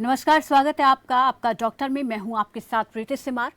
नमस्कार, स्वागत है आपका आपका डॉक्टर में। मैं हूं आपके साथ प्रीति सिमार।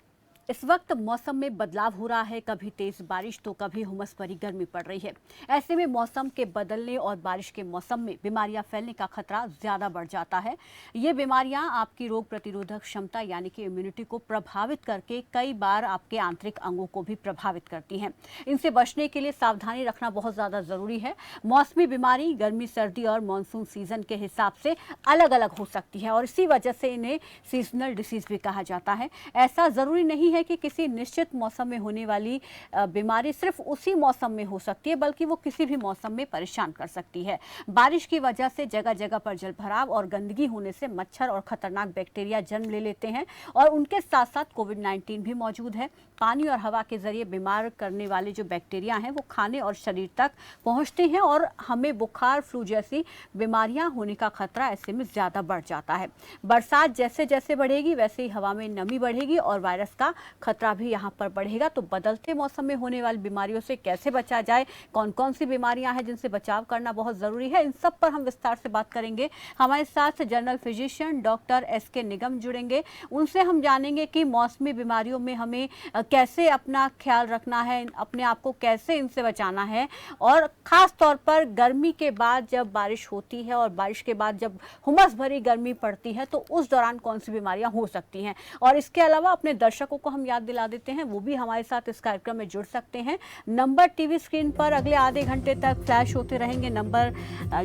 इस वक्त मौसम में बदलाव हो रहा है, कभी तेज बारिश तो कभी उमस भरी गर्मी पड़ रही है। ऐसे में मौसम के बदलने और बारिश के मौसम में बीमारियां फैलने का खतरा ज्यादा बढ़ जाता है। ये बीमारियां आपकी रोग प्रतिरोधक क्षमता यानी कि इम्यूनिटी को प्रभावित करके कई बार आपके आंतरिक अंगों को भी प्रभावित करती हैं। इनसे बचने के लिए सावधानी रखना बहुत ज्यादा जरूरी है। मौसमी बीमारी गर्मी, सर्दी और मानसून सीजन के हिसाब से अलग अलग हो सकती है और इसी वजह से इन्हें सीजनल डिसीज भी कहा जाता है। ऐसा जरूरी नहीं है कि किसी निश्चित मौसम में होने वाली बीमारी सिर्फ उसी मौसम में हो सकती है, बल्कि वो किसी भी मौसम में परेशान कर सकती है। बारिश की वजह से जगह जगह पर जलभराव और गंदगी होने से मच्छर और खतरनाक बैक्टीरिया जन्म ले लेते हैं और उनके साथ साथ कोविड-19 भी मौजूद है। पानी और हवा के जरिए बीमार करने वाले जो बैक्टीरिया हैं वो खाने और शरीर तक पहुंचते हैं और हमें बुखार, फ्लू जैसी बीमारियां होने का खतरा ऐसे में ज्यादा बढ़ जाता है। बरसात जैसे जैसे बढ़ेगी वैसे ही हवा में नमी बढ़ेगी और वायरस का खतरा भी यहाँ पर बढ़ेगा। तो बदलते मौसम में होने वाली बीमारियों से कैसे बचा जाए, कौन कौन सी बीमारियां हैं जिनसे बचाव करना बहुत जरूरी है, इन सब पर हम विस्तार से बात करेंगे। हमारे साथ जनरल फिजिशियन डॉक्टर एस.के. निगम जुड़ेंगे। उनसे हम जानेंगे कि मौसमी बीमारियों में हमें कैसे अपना ख्याल रखना है, अपने आप को कैसे इनसे बचाना है और खास तौर पर गर्मी के बाद जब बारिश होती है और बारिश के बाद जब हुमस भरी गर्मी पड़ती है तो उस दौरान कौन सी बीमारियां हो सकती हैं। और इसके अलावा अपने दर्शकों को हम याद दिला देते हैं, वो भी हमारे साथ इस कार्यक्रम में जुड़ सकते हैं। नंबर टीवी स्क्रीन पर अगले आधे घंटे तक फ्लैश होते रहेंगे। नंबर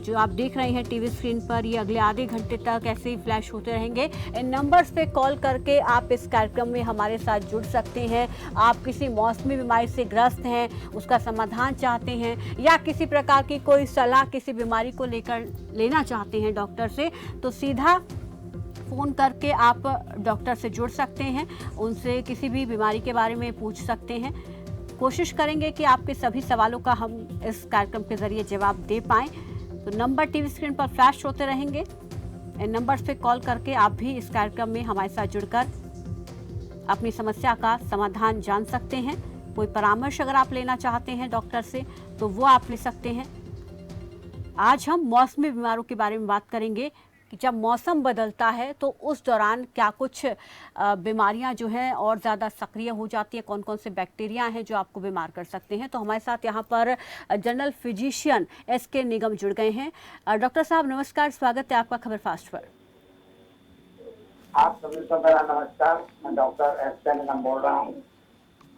जो आप देख रहे हैं टीवी स्क्रीन पर, ये अगले आधे घंटे तक ऐसे ही फ्लैश होते रहेंगे। इन नंबर्स पे कॉल करके आप इस कार्यक्रम में हमारे साथ जुड़ सकते हैं। आप किसी मौसमी बीमारी से ग्रस्त हैं, उसका समाधान चाहते हैं या किसी प्रकार की कोई सलाह किसी बीमारी को लेकर लेना चाहते हैं डॉक्टर से, तो सीधा फ़ोन करके आप डॉक्टर से जुड़ सकते हैं, उनसे किसी भी बीमारी के बारे में पूछ सकते हैं। कोशिश करेंगे कि आपके सभी सवालों का हम इस कार्यक्रम के ज़रिए जवाब दे पाएँ। तो नंबर टीवी स्क्रीन पर फ्लैश होते रहेंगे। इन नंबर्स पे कॉल करके आप भी इस कार्यक्रम में हमारे साथ जुड़कर अपनी समस्या का समाधान जान सकते हैं। कोई परामर्श अगर आप लेना चाहते हैं डॉक्टर से तो वो आप ले सकते हैं। आज हम मौसमी बीमारों के बारे में बात करेंगे कि जब मौसम बदलता है तो उस दौरान क्या कुछ बीमारियां जो हैं और ज़्यादा सक्रिय हो जाती हैं, कौन कौन से बैक्टीरिया हैं जो आपको बीमार कर सकते हैं। तो हमारे साथ यहाँ पर जनरल फिजिशियन एस.के. निगम जुड़ गए हैं। डॉक्टर साहब नमस्कार, स्वागत है आपका खबर फास्ट पर। आप सभी को मेरा नमस्कार। मैं डॉक्टर एस.के. निगम बोल रहा हूँ।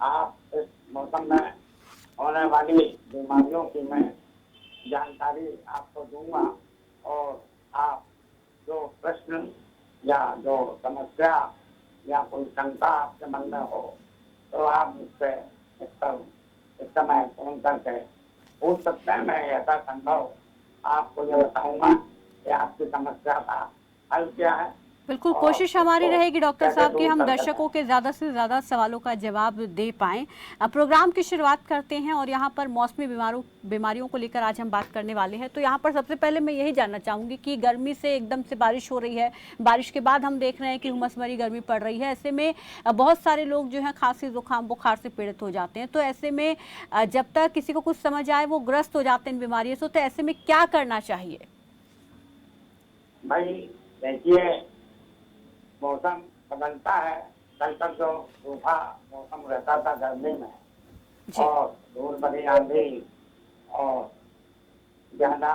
आप इस मौसम में होने वाली बीमारियों की मैं जानकारी आपको दूंगा और आप जो प्रश्न या जो समस्या या कोई शंका आपके मन में हो तो आप मुझसे इस समय फोन करके पूछ सकते हैं। मैं ऐसा संभव आपको ये बताऊंगा कि आपकी समस्या का हल क्या है। बिल्कुल, कोशिश हमारी रहेगी डॉक्टर साहब कि हम दर्शकों के ज़्यादा से ज़्यादा सवालों का जवाब दे पाएँ। अब प्रोग्राम की शुरुआत करते हैं और यहाँ पर मौसमी बीमारियों को लेकर आज हम बात करने वाले हैं। तो यहाँ पर सबसे पहले मैं यही जानना चाहूँगी कि गर्मी से एकदम से बारिश हो रही है, बारिश के बाद हम देख रहे हैं कि उमस भरी गर्मी पड़ रही है। ऐसे में बहुत सारे लोग जो हैं खांसी, जुकाम, बुखार से पीड़ित हो जाते हैं। तो ऐसे में जब तक किसी को कुछ समझ आए वो ग्रस्त हो जाते हैं इन बीमारियों से, तो ऐसे में क्या करना चाहिए? भाई देखिए, मौसम बदलता है। कल तक जो सूखा मौसम रहता था गर्मी में और धूल भरी आंधी और ज्यादा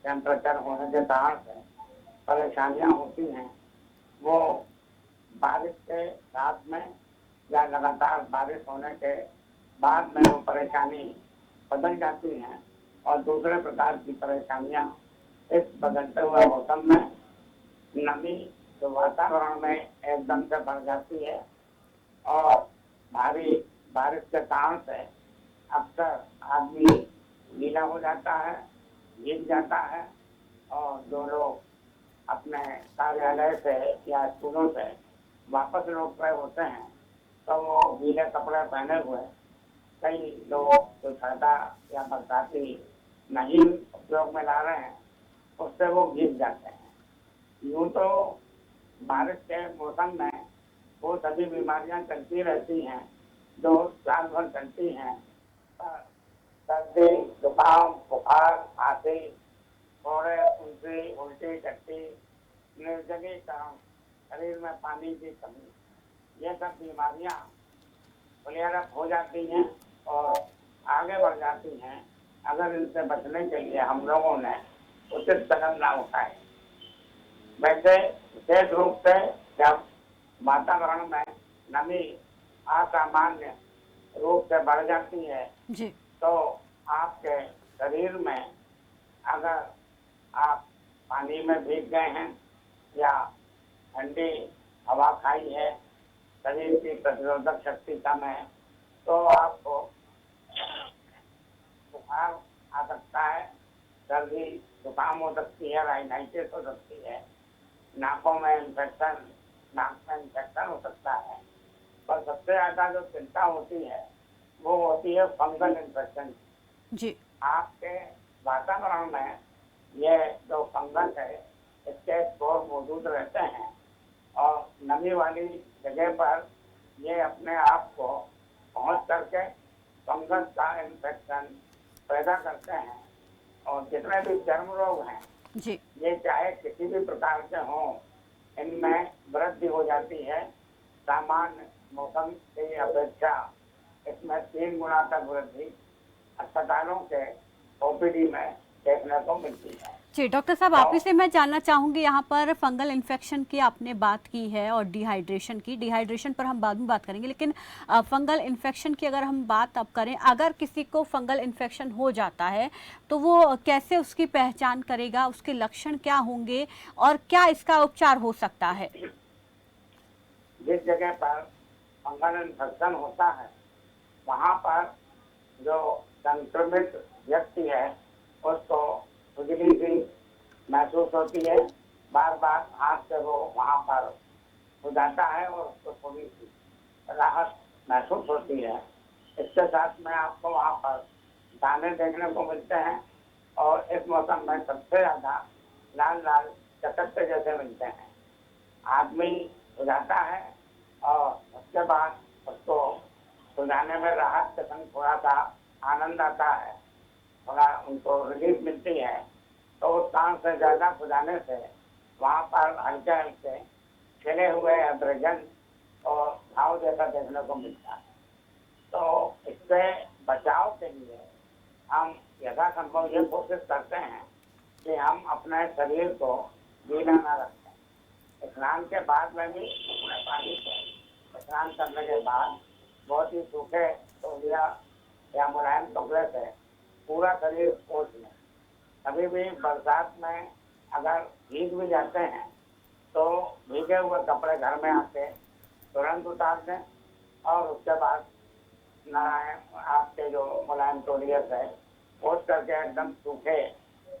टेम्परेचर होने के कारण से परेशानियां होती हैं, वो बारिश के रात में या लगातार बारिश होने के बाद में वो परेशानी बदल जाती हैं और दूसरे प्रकार की परेशानियां इस बदलते हुए मौसम में नमी तो वातावरण में एकदम से बढ़ जाती है और भारी बारिश के कारण से अक्सर आदमी गीला हो जाता है, भीग जाता है और जो लोग अपने कार्यालय से या स्कूलों से वापस लौट रहे होते हैं तो वो गीले कपड़े पहने हुए, कई लोग जो छाता या बरसाती नहीं उपयोग में ला रहे हैं उससे वो भीग जाते हैं। यूँ तो बारिश के मौसम में वो सभी बीमारियां चलती रहती हैं जो साल भर चलती हैं। सर्दी, जुकाम, बुखार, खांसी, फोड़े, उल्टी, टट्टी निर्जलीकरण, शरीर में पानी की कमी, ये सब बीमारियां क्लियर अप हो जाती हैं और आगे बढ़ जाती हैं अगर इनसे बचने के लिए हम लोगों ने उचित कदम ना उठाए। वैसे विशेष रूप से जब वातावरण में नमी असामान्य रूप से बढ़ जाती है जी। तो आपके शरीर में अगर आप पानी में भीग गए हैं या ठंडी हवा खाई है, शरीर की प्रतिरोधक शक्ति कम है, तो आपको बुखार आ सकता है, सर्दी जुकाम हो सकती है, राइनाइटिस हो सकती है, नाकों में इन्फेक्शन, नाक में इन्फेक्शन हो सकता है। पर सबसे ज्यादा जो चिंता होती है वो होती है फंगल इन्फेक्शन। जी। आपके वातावरण में ये जो फंगस है इसके स्पोर मौजूद रहते हैं और नमी वाली जगह पर ये अपने आप को पहुंच करके फंगस का इन्फेक्शन पैदा करते हैं। और जितने भी चर्म रोग हैं जी। ये चाहे किसी भी प्रकार के हों, इनमें वृद्धि हो जाती है। सामान्य मौसम की अपेक्षा इसमें 3 गुना तक वृद्धि अस्पतालों के ओपीडी में देखने को मिलती है। जी डॉक्टर साहब, आप ही से मैं जानना चाहूँगी, यहाँ पर फंगल इन्फेक्शन की आपने बात की है और डिहाइड्रेशन की। डिहाइड्रेशन पर हम बाद में बात करेंगे, लेकिन फंगल इन्फेक्शन की अगर हम बात अब करें, अगर किसी को फंगल इन्फेक्शन हो जाता है तो वो कैसे उसकी पहचान करेगा, उसके लक्षण क्या होंगे और क्या इसका उपचार हो सकता है? जिस जगह पर फंगल इन्फेक्शन होता है वहाँ पर जो संक्रमित व्यक्ति है उसको खुजली सी महसूस होती है, बार बार हाथ से वो वहाँ पर हो जाता है और उसको थोड़ी सी राहत महसूस होती है। इसके साथ में आपको वहाँ पर दाने देखने को मिलते हैं और इस मौसम में सबसे ज्यादा लाल लाल चकत्ते जैसे मिलते हैं। आदमी हो जाता है और उसके बाद उसको सुझाने में राहत के संग थोड़ा सा आनंद आता है, थोड़ा उनको रिलीफ मिलती है। तो उस कारण से ज्यादा खुजाने से वहाँ पर हल्के हल्के खिले हुए एब्रेजन और घाव जैसा देखने को मिलता है। तो इससे बचाव के लिए हम यथासंभव ये कोशिश करते हैं कि हम अपने शरीर को गीला न रखें। स्नान के बाद में भी अपने पानी से स्नान करने के बाद बहुत ही सूखे तौलिया या मुलायम कपड़े से पूरा शरीर पोंछ लें। कभी भी बरसात में अगर भीग भी जाते हैं तो भीगे हुए कपड़े घर में आके तुरंत उतार दें और उसके बाद नारायण आपके जो मुलायम तौलिए से पोंछ करके एकदम सूखे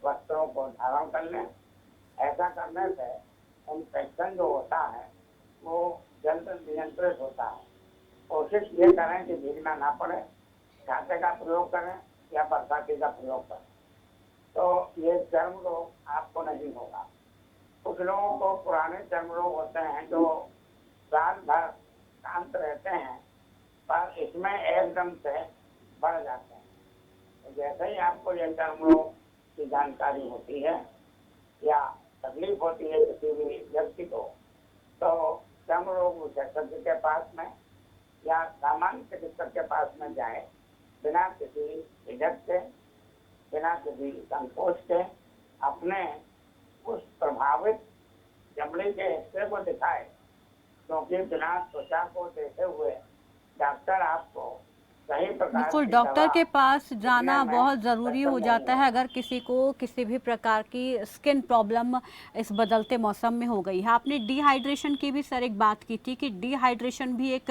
वस्त्रों को धारण कर लें। ऐसा करने से इन्फेक्शन जो होता है वो जल्द नियंत्रित होता है। कोशिश ये करें कि भीगना ना पड़े, छाते का प्रयोग करें या बरसाती का प्रयोग करें, तो ये चर्म रोग आपको नहीं होगा। कुछ लोगों को पुराने चर्म रोग होते हैं जो साल भर शांत रहते हैं पर इसमें एकदम से बढ़ जाते हैं। तो जैसे ही आपको ये चर्म रोग की जानकारी होती है या तकलीफ होती है किसी भी व्यक्ति को, तो चर्म रोग विशेषज्ञ के पास में या सामान्य चिकित्सक के पास में जाए, बिना किसी झिझक के, बिना किसी संकोच के अपने उस प्रभावित चमड़ी के हिस्से को दिखाए, क्योंकि बिना त्वचा को देखे हुए डॉक्टर आपको सही प्रकार बिल्कुल, की डॉक्टर दवा के पास जाना देने में बहुत ज़रूरी सक्षम हो नहीं जाता है होगा। अगर किसी को किसी भी प्रकार की स्किन प्रॉब्लम इस बदलते मौसम में हो गई है। आपने डिहाइड्रेशन की भी सर एक बात की थी कि डिहाइड्रेशन भी एक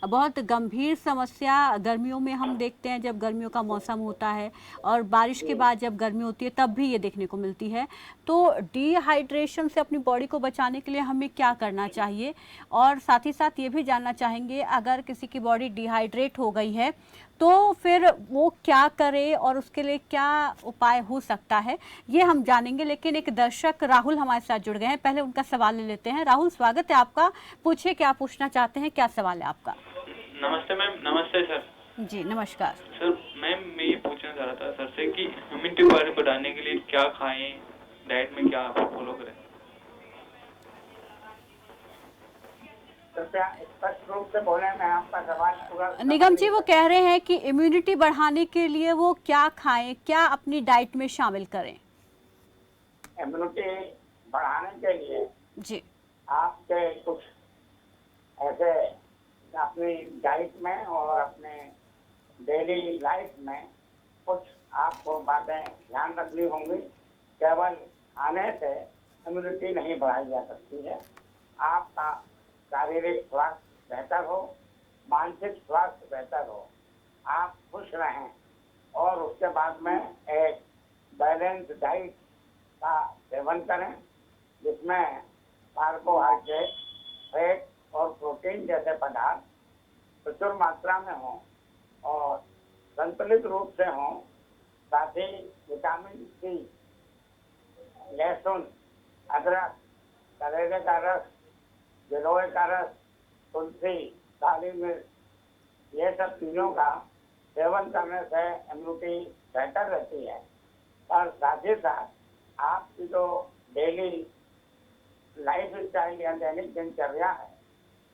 बहुत गंभीर समस्या गर्मियों में हम देखते हैं, जब गर्मियों का मौसम होता है और बारिश के बाद जब गर्मी होती है तब भी ये देखने को मिलती है। तो डिहाइड्रेशन से अपनी बॉडी को बचाने के लिए हमें क्या करना चाहिए? और साथ ही साथ ये भी जानना चाहेंगे, अगर किसी की बॉडी डिहाइड्रेट हो गई है तो फिर वो क्या करे और उसके लिए क्या उपाय हो सकता है, ये हम जानेंगे। लेकिन एक दर्शक राहुल हमारे साथ जुड़ गए हैं, पहले उनका सवाल ले लेते हैं। राहुल, स्वागत है आपका, पूछिए क्या पूछना चाहते हैं, क्या सवाल है आपका? नमस्ते मैम। नमस्ते सर। जी नमस्कार। सर मैम, मैं ये पूछना चाह रहा था सर से कि इम्यूनिटी पावर बढ़ाने के लिए क्या खाएं, डाइट में क्या फॉलो करें? कृपया स्पष्ट रूप से बोले, मैं आपका सवाल पूरा निगम जी, वो कह रहे हैं कि इम्यूनिटी बढ़ाने के लिए वो क्या खाएं, क्या अपनी डाइट में शामिल करें। इम्यूनिटी बढ़ाने के लिए जी आपके कुछ ऐसे अपनी डाइट में और अपने डेली लाइफ में कुछ आपको बातें ध्यान रखनी होंगी। केवल खाने से इम्यूनिटी नहीं बढ़ाई जा सकती है। आपका शारीरिक स्वास्थ्य बेहतर हो, मानसिक स्वास्थ्य बेहतर हो, आप खुश रहें और उसके बाद में एक बैलेंस डाइट का सेवन करें जिसमें कार्बोहाइड्रेट, फैट और प्रोटीन जैसे पदार्थ प्रचुर मात्रा में हों और संतुलित रूप से हों। साथ ही विटामिन सी, लहसुन, अदरक, करेले का रस, गिलोय का रस, तुलसी, काली मिर्च, ये सब चीज़ों का सेवन करने से इम्यूनिटी बेहतर रहती है। और साथ ही साथ आपकी जो डेली लाइफ स्टाइल या दैनिक दिनचर्या है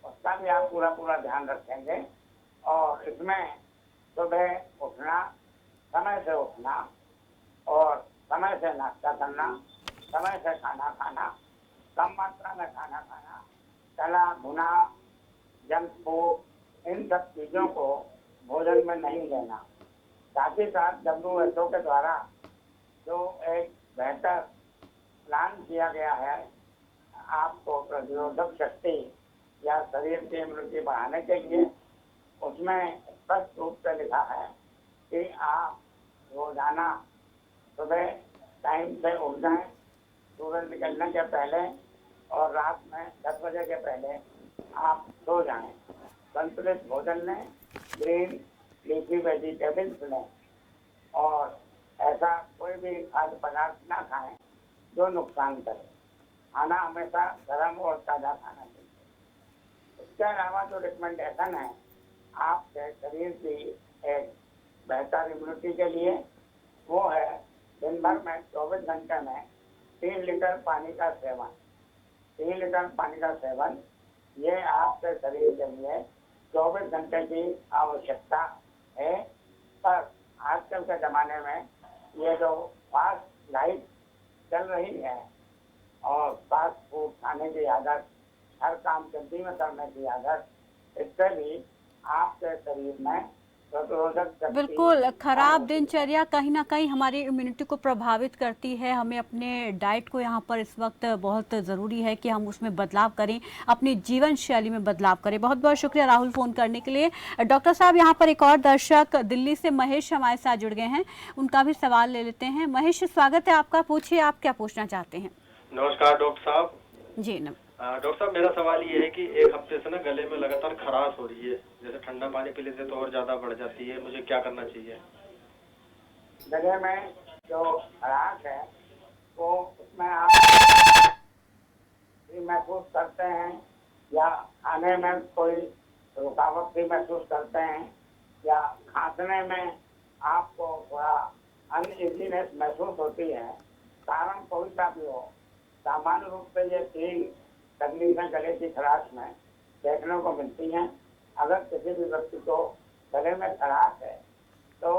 उसका भी आप पूरा ध्यान रखेंगे। और इसमें सुबह उठना, समय से उठना और समय से नाश्ता करना, समय से खाना खाना, कम मात्रा में खाना खाना, तला भुना, जंक फूड, इन सब चीज़ों को भोजन में नहीं लेना। साथ ही साथ WHO के द्वारा जो एक बेहतर प्लान किया गया है आपको प्रतिरोधक शक्ति या शरीर की इम्यूनिटी बढ़ाने के लिए, उसमें स्पष्ट रूप से लिखा है कि आप रोजाना सुबह टाइम से उठ जाएं, सूरज निकलने के पहले, और रात में 10 बजे के पहले आप सो जाएं। संतुलित भोजन लें, ग्रीन लीफी वेजिटेबल्स लें और ऐसा कोई भी खाद्य पदार्थ ना खाएं जो नुकसान करे। खाना हमेशा गर्म और ताज़ा खाना चाहिए। इसके अलावा जो रिकमेंडेशन है आपके शरीर की एक बेहतर इम्यूनिटी के लिए, वो है दिन भर में 24 घंटे में 3 लीटर पानी का सेवन। 3 लीटर पानी का सेवन ये आपके शरीर के लिए 24 घंटे की आवश्यकता है। पर आजकल के ज़माने में ये जो फास्ट लाइफ चल रही है और फास्ट फूड खाने की आदत, हर काम जल्दी में करने की आदत, इससे भी आपके शरीर में प्रतिरोधक शक्ति बिल्कुल, खराब दिनचर्या कहीं ना कहीं हमारी इम्यूनिटी को प्रभावित करती है। हमें अपने डाइट को यहाँ पर इस वक्त बहुत ज़रूरी है कि हम उसमें बदलाव करें, अपनी जीवन शैली में बदलाव करें। बहुत बहुत शुक्रिया राहुल फ़ोन करने के लिए। डॉक्टर साहब, यहाँ पर एक और दर्शक दिल्ली से महेश हमारे साथ जुड़ गए हैं, उनका भी सवाल ले लेते हैं। महेश, स्वागत है आपका, पूछिए आप क्या पूछना चाहते हैं। नमस्कार डॉक्टर साहब। जी डॉक्टर साहब, मेरा सवाल ये है कि एक हफ्ते से ना गले में लगातार खराश हो रही है, जैसे ठंडा पानी पी लेते तो और ज्यादा बढ़ जाती है, मुझे क्या करना चाहिए? गले में जो खराश है वो उसमें आप भी महसूस करते हैं या खाने में कोई रुकावट भी महसूस करते हैं या खांसने में आपको थोड़ा अनइजीनेस महसूस होती है, कारण कोई सा भी हो, सामान्य रूप से ये 3 तकलीफें गले की खराश में देखने को मिलती हैं। अगर किसी भी व्यक्ति को गले में खराश है तो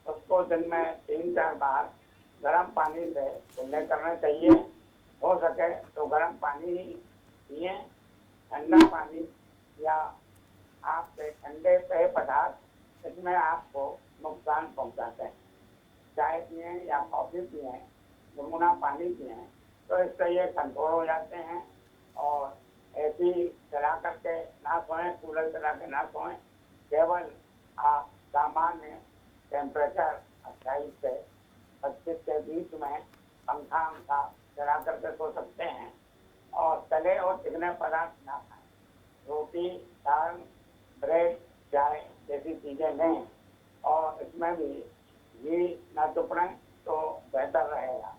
उसको दिन में 3-4 बार गर्म पानी से कुल्ले करना चाहिए। हो सके तो गर्म पानी ही पिए। ठंडा पानी या आपके ठंडे पेय पदार्थ इसमें आपको नुकसान पहुंचाते हैं। चाय पिए या कॉफ़ी पिए, गुनगुना पानी पिए, तो इससे ये कंट्रोल हो जाते हैं। और एसी चला करके ना सोएं, कूलर चला के ना सोएं। केवल आप सामान्य टेम्परेचर 28 से 25 के बीच में पंखा चला करके सो सकते हैं। और तले और चिकने पदार्थ ना खाएं। रोटी, दाल, ब्रेड, चाय जैसी चीज़ें लें और इसमें भी घी ना चुपड़ें तो बेहतर रहेगा।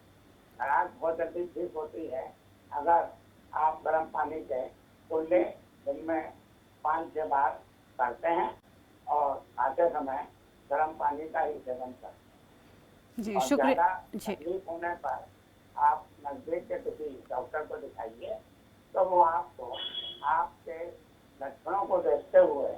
खराश बहुत जल्दी ठीक होती है अगर आप गर्म पानी के कुल्ले दिन में 5-6 बार करते हैं और खाते समय गर्म पानी का ही सेवन करते हैं। जी, और शुक्रिया ज़्यादा जी। तकलीफ होने पर आप नजदीक के किसी डॉक्टर को दिखाइए, तो वो आपको आपके लक्षणों को देखते हुए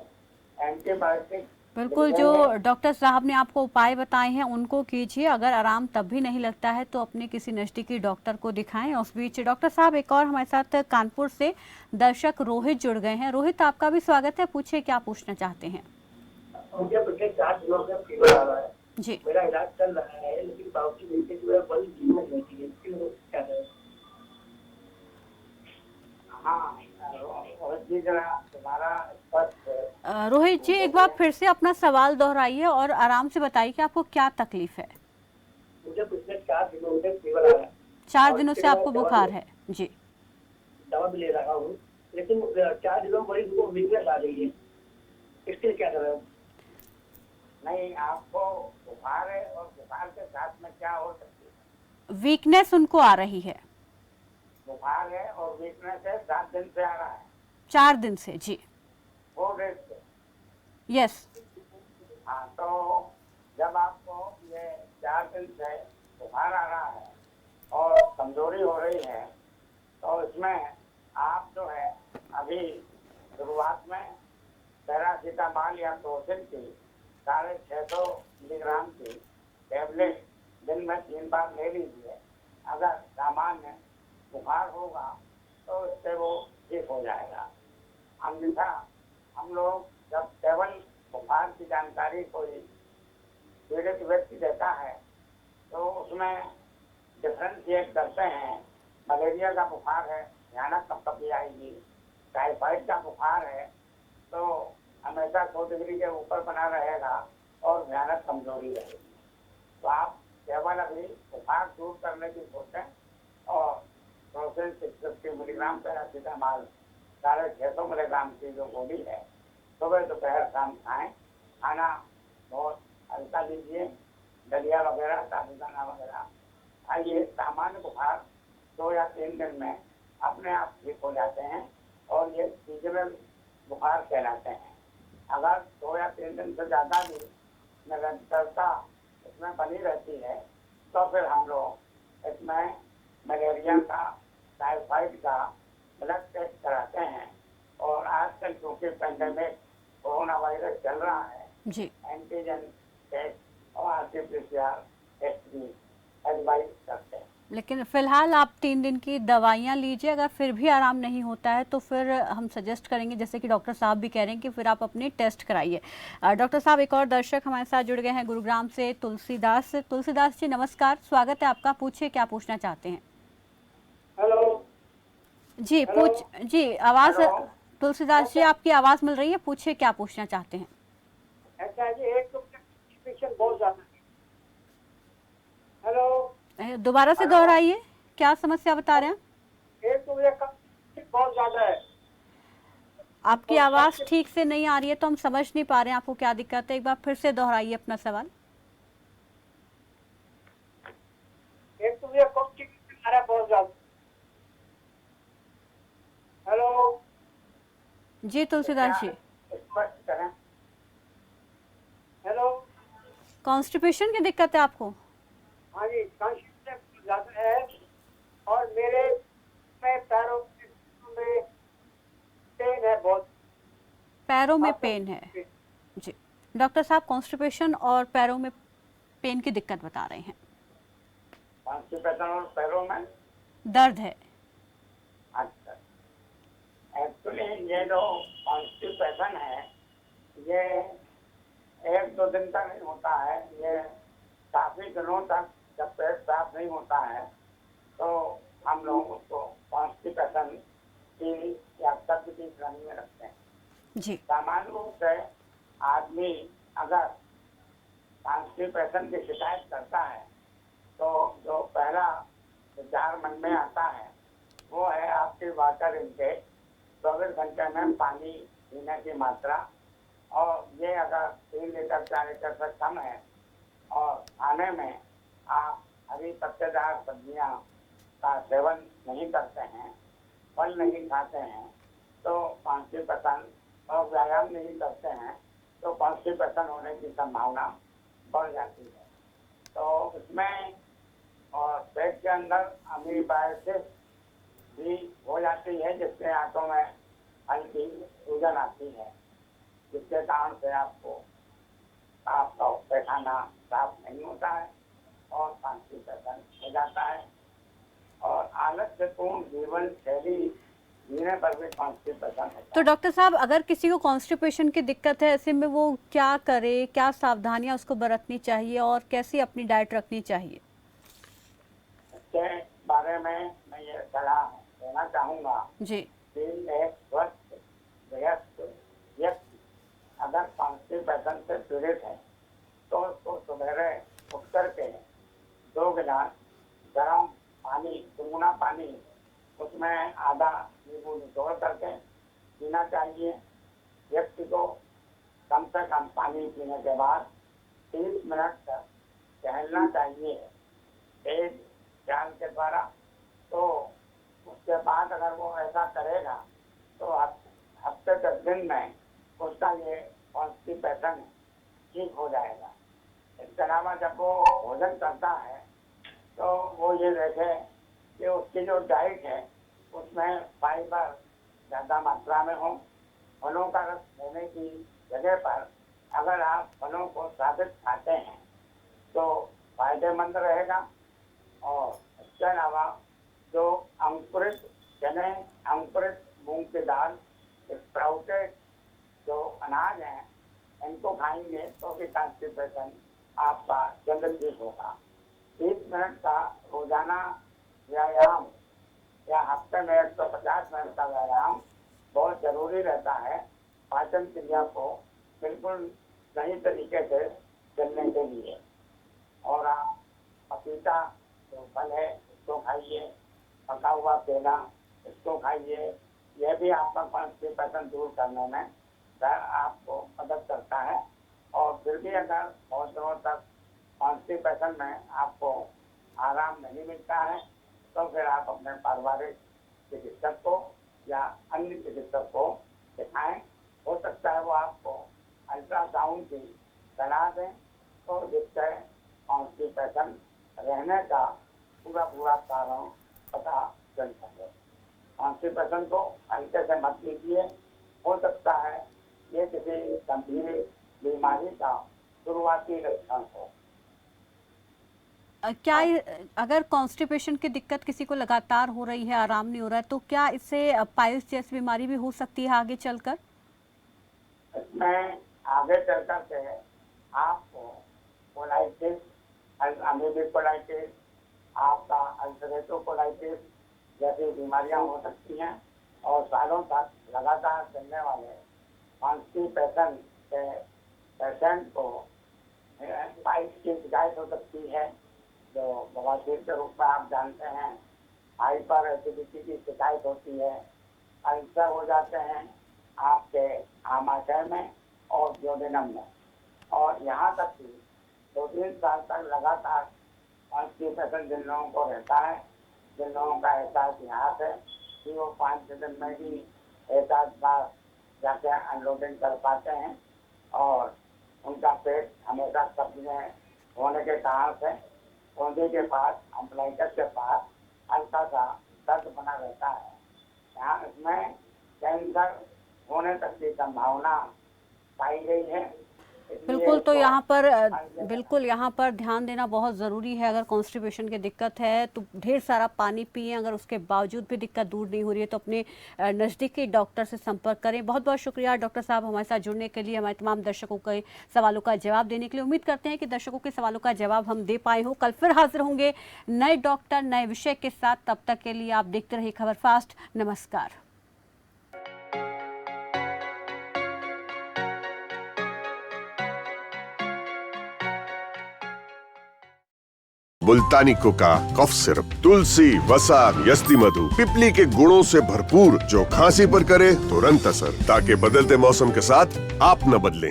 एंटीबायोटिक बिल्कुल, जो डॉक्टर साहब ने आपको उपाय बताए हैं उनको कीजिए। अगर आराम तब भी नहीं लगता है तो अपने किसी नज़दीकी डॉक्टर को दिखाएं। उस बीच डॉक्टर साहब, एक और हमारे साथ कानपुर से दर्शक रोहित जुड़ गए हैं। रोहित, आपका भी स्वागत है, पूछिए क्या पूछना चाहते हैं। मुझे पिछले 4 दिनों से फीवर आ रहा है। जी, मेरा इलाज चल रहा है, लेकिन बावजूद इसके जो है बड़ी कीमत होती है, इसके लिए क्या करें? हाँ, और जी जरा तुम्हारा स्पष्ट रोहित जी, एक बार फिर से अपना सवाल दोहराइए और आराम से बताइए कि आपको क्या तकलीफ है। मुझे पिछले 4 दिनों से फीवर आ रहा है। 4 दिनों से आपको बुखार है? जी, दवा भी ले रहा हूँ, लेकिन 4 दिनों में बड़ी वीकनेस आ गई है। इसके लिए क्या करें? नहीं, आपको बुखार है और बुखार के साथ में क्या हो सकती है? वीकनेस उनको आ रही है। बुखार है और वीकनेस है, 7 दिन से आ रहा है, 4 दिन से? जी, 4 डेज से। यस। हाँ, तो जब आपको ये 4 दिन से बुखार आ रहा है और कमजोरी हो रही है, तो इसमें आप जो है अभी शुरुआत में पैरासीटामॉल या टोसिन की 650 मिलीग्राम की टेबलेट दिन में 3 बार ले लीजिए। अगर सामान्य बुखार होगा तो इससे वो ठीक हो जाएगा। अन्यथा हम लोग जब केवल बुखार की जानकारी कोई पीड़ित व्यक्ति देता है तो उसमें डिफ्रेंशिएट करते हैं। मलेरिया का बुखार है, भयानक कपकपी आएगी। टाइफाइड का बुखार है तो हमेशा 100 डिग्री के ऊपर बना रहेगा और भयानक कमजोरी रहेगी। तो आप केवल अभी बुखार दूर करने की सोचें और 650 मिलीग्राम पैरासीटामॉल 650 मिलीग्राम की जो गोली है सुबह दोपहर शाम खाएं। खाना बहुत हल्का लीजिए, दलिया वगैरह, साबुदाना वगैरह खाइए। सामान्य बुखार 2 या 3 दिन में अपने आप ठीक हो जाते हैं और ये सीजनल बुखार कहलाते हैं। अगर 2 या 3 दिन से ज़्यादा भी निरंतरता इसमें बनी रहती है तो फिर हम लोग इसमें मलेरिया का, टाइफाइड का ब्लड टेस्ट कराते हैं। और आजकल क्योंकि पेंडेमिक कोरोना वायरस चल रहा है, जी, एंटीजन टेस्ट और आरटीपीसीआर टेस्ट भी एडवाइज करते हैं। लेकिन फिलहाल आप 3 दिन की दवाइयाँ लीजिए। अगर फिर भी आराम नहीं होता है तो फिर हम सजेस्ट करेंगे, जैसे कि डॉक्टर साहब भी कह रहे हैं, कि फिर आप अपने टेस्ट कराइए। डॉक्टर साहब, एक और दर्शक हमारे साथ जुड़ गए हैं गुरुग्राम से, तुलसीदास। तुलसीदास जी, नमस्कार, स्वागत है आपका, पूछिए क्या पूछना चाहते हैं। हेलो। जी, हेलो? जी, आवाज़, हेलो? तुलसीदास जी आपकी आवाज़ मिल रही है, पूछिए क्या पूछना चाहते हैं। ऐसा है जी, एक तो कॉन्स्टिपेशन बहुत ज्यादा है। हेलो। दोबारा से दोहराइए, क्या समस्या बता रहे हैं। एक तो मुझे कॉन्स्टिपेशन बहुत ज्यादा है। आपकी आवाज़ ठीक से नहीं आ रही है तो हम समझ नहीं पा रहे हैं आपको क्या दिक्कत है। एक बार फिर से दोहराइए अपना सवाल। एक तो मुझे कॉन्स्टिपेशन आ रहा है बहुत ज्यादा। हेलो। जी तुलसीदास जी, स्पष्ट करें। हेलो। कॉन्स्टिपेशन की दिक्कत है आपको? हाँ जी, कॉन्स्टिपेशन ज्यादा है और मेरे पैरों में पेन है बहुत। पैरों में पेन है? जी, डॉक्टर साहब कॉन्स्टिपेशन और पैरों में पेन की दिक्कत बता रहे हैं। कॉन्स्टिपेशन और पैरों में दर्द है? अच्छा, एक्चुअली ये जो कॉन्स्टिपेशन है ये 1-2 दिन तक नहीं होता है। ये काफी दिनों तक जब पेट साफ नहीं होता है तो हम लोग उसको कॉन्स्टिपेशन की या कब्ज की श्रेणी में रखते हैं। जी, सामान्य रूप से आदमी अगर कॉन्स्टिपेशन की शिकायत करता है तो जो पहला विचार मन में आता है वो है आपकी वाटर इनटेक, 24 घंटे में पानी पीने की मात्रा। और ये अगर 3 लीटर 4 लीटर से कम है और खाने में आप हरी पत्तेदार सब्जियां का सेवन नहीं करते हैं, फल नहीं खाते हैं, तो कॉन्स्टिपेशन, और व्यायाम नहीं करते हैं तो कॉन्स्टिपेशन होने की संभावना बढ़ जाती है। तो इसमें और पेट के अंदर अमीबाइसिस भी हो जाती है जिससे आंतों में हल्की सूजन आती है, जिसके कारण से आपको आपका पैखाना साफ नहीं होता है और कॉन्स्टिपेशन हो जाता है। और आलस्यपूर्ण जीवन शैली जीने पर भी कॉन्स्टिपेशन होता है। तो डॉक्टर साहब, अगर किसी को कॉन्स्टिपेशन की दिक्कत है, ऐसे में वो क्या करे, क्या सावधानियां उसको बरतनी चाहिए और कैसी अपनी डाइट रखनी चाहिए? इसके बारे में मैं ये सलाह देना चाहूँगा जी कि एक स्वस्थ वयस्क व्यक्ति अगर कॉन्स्टिपेशन से पीड़ित है तो उसको सवेरे उठ करके 2 गिलास गर्म पानी, गुनगुना पानी, उसमें आधा नींबू निचोड़ करके पीना चाहिए। व्यक्ति को कम से कम पानी पीने के बाद 30 मिनट तक टहलना चाहिए तेज चाल के द्वारा। तो उसके बाद अगर वो ऐसा करेगा तो हफ्ते 10 दिन में उसका ये कॉन्स्टिपेशन ठीक हो जाएगा। इसके अलावा जब वो भोजन करता है तो वो ये देखे कि उसकी जो डाइट है उसमें फाइबर ज़्यादा मात्रा में हो। फलों का रस लेने की जगह पर अगर आप फलों को साबित खाते हैं तो फायदेमंद रहेगा। और इसके अलावा जो अंकुरित चने, अंकुरित मूंग की दाल, स्प्राउटेड जो अनाज हैं, इनको खाएंगे तो भी कॉन्स्टिपेशन आपका जल्द ठीक होगा। 30 मिनट का रोजाना व्यायाम या हफ्ते में 150 मिनट का व्यायाम बहुत जरूरी रहता है पाचन क्रिया को बिल्कुल सही तरीके से चलने के लिए। और आप पपीता जो फल है इसको खाइए, पका हुआ केला इसको खाइए, यह भी आपका कॉन्स्टिपेशन दूर करने में आपको मदद करता है। और फिर भी अगर बहुत दिनों तक कॉन्स्टिपेशन में आपको आराम नहीं मिलता है तो फिर आप अपने पारिवारिक चिकित्सक को या अन्य चिकित्सक को दिखाएं। हो सकता है वो आपको अल्ट्रासाउंड की सलाह दें तो जिससे कॉन्स्टिपेशन रहने का पूरा कारण पता चल सके। कॉन्स्टिपेशन को हल्के से मत लीजिए। हो सकता है ये किसी गंभीर बीमारी का शुरुआती लक्षण हो। क्या अगर कॉन्स्टिपेशन की दिक्कत किसी को लगातार हो रही है, आराम नहीं हो रहा है, तो क्या इससे पाइल्स जैसी बीमारी भी हो सकती है आगे चलकर? इसमें आगे चलकर के आपको कोलाइटिस, अमीबिक कोलाइटिस, आपका अल्सरेटिव कोलाइटिस जैसी बीमारियां हो सकती हैं। और सालों तक लगातार चलने वाले कॉन्स्टिपेशन के पेशेंट को पाइल्स की शिकायत हो सकती है, जो बवासीर के रूप में आप जानते हैं। हाइपर एसिडिटी की शिकायत होती है, अल्सर हो जाते हैं आपके आमाशय में और ड्यूडेनम में। और यहाँ तक कि 2-3 साल तक लगातार कॉन्स्टिपेशन जिन लोगों को रहता है, जिन लोगों का ऐसा इतिहास है कि वो 5-6 दिन में भी एहसास बार जाके अनलोडिंग कर पाते हैं और उनका पेट हमेशा कब्ज में होने के कारण से कोंधे के पास, अम्बलाइकस के पास हल्का सा दर्द बना रहता है। यहाँ इसमें कैंसर होने तक की संभावना पाई गई है। बिल्कुल, तो यहाँ पर ध्यान देना बहुत ज़रूरी है। अगर कॉन्स्टिपेशन की दिक्कत है तो ढेर सारा पानी पिएं। अगर उसके बावजूद भी दिक्कत दूर नहीं हो रही है तो अपने नज़दीकी डॉक्टर से संपर्क करें। बहुत बहुत शुक्रिया डॉक्टर साहब हमारे साथ जुड़ने के लिए, हमारे तमाम दर्शकों के सवालों का जवाब देने के लिए। उम्मीद करते हैं कि दर्शकों के सवालों का जवाब हम दे पाए हों। कल फिर हाजिर होंगे नए डॉक्टर, नए विषय के साथ। तब तक के लिए आप देखते रहिए खबर फास्ट। नमस्कार। मुल्तानी कोका कफ सिरप, तुलसी, वसा, यस्ती मधु, पिपली के गुणों से भरपूर जो खांसी पर करे तुरंत असर, ताकि बदलते मौसम के साथ आप न बदलें।